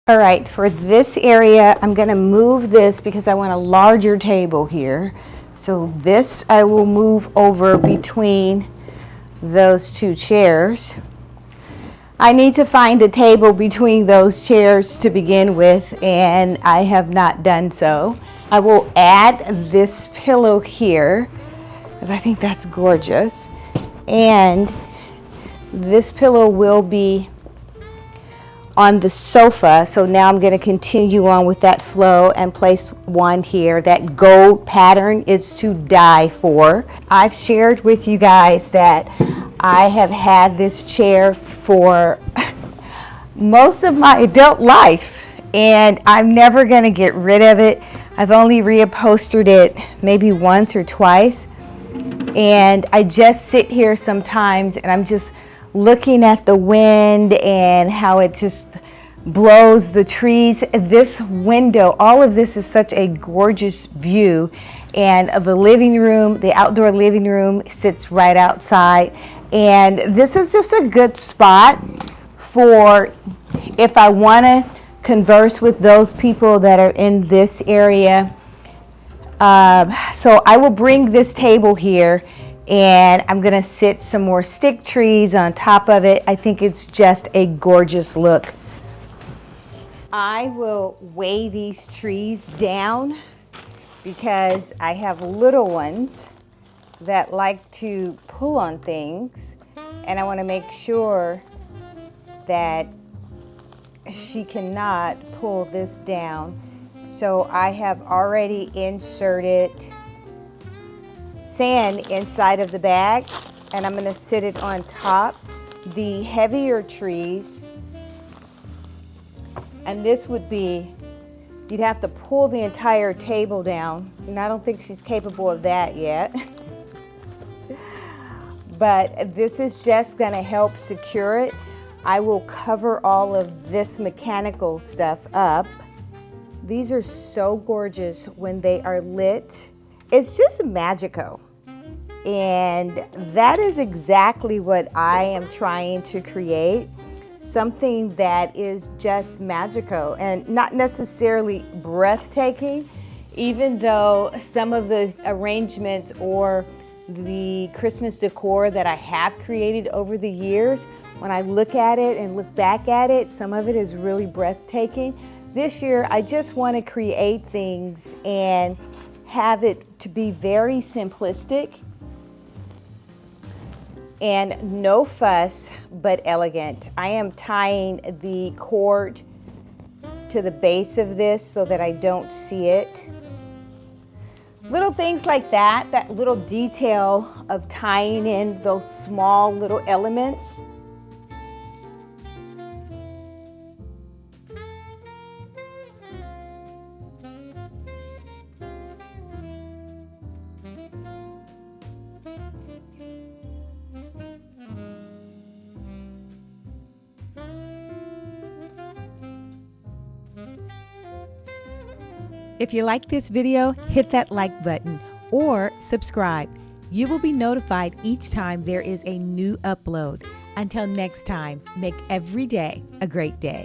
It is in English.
All right, for this area, I'm gonna move this because I want a larger table here. So this I will move over between those two chairs. I need to find a table between those chairs to begin with, and I have not done so. I will add this pillow here, because I think that's gorgeous. And this pillow will be on the sofa, so now I'm going to continue on with that flow and place one here. That gold pattern is to die for. I've shared with you guys that I have had this chair for most of my adult life, and I'm never going to get rid of it. I've only reupholstered it maybe once or twice, and I just sit here sometimes and I'm just looking at the wind and how it just blows the trees. This window, all of this is such a gorgeous view, and the living room, the outdoor living room sits right outside, and this is just a good spot for if I want to converse with those people that are in this area. So I will bring this table here, and I'm gonna sit some more stick trees on top of it. I think it's just a gorgeous look. I will weigh these trees down because I have little ones that like to pull on things, and I want to make sure that she cannot pull this down. So I have already inserted sand inside of the bag, and I'm going to sit it on top. The heavier trees, and this would be, you'd have to pull the entire table down, and I don't think she's capable of that yet. But this is just going to help secure it. I will cover all of this mechanical stuff up. These are so gorgeous when they are lit. It's just magical. And that is exactly what I am trying to create. Something that is just magical and not necessarily breathtaking, even though some of the arrangements or the Christmas decor that I have created over the years, when I look at it and look back at it, some of it is really breathtaking. This year, I just want to create things and have it to be very simplistic and no fuss, but elegant. I am tying the cord to the base of this so that I don't see it. Little things like that, that little detail of tying in those small little elements. If you like this video, hit that like button or subscribe. You will be notified each time there is a new upload. Until next time, make every day a great day.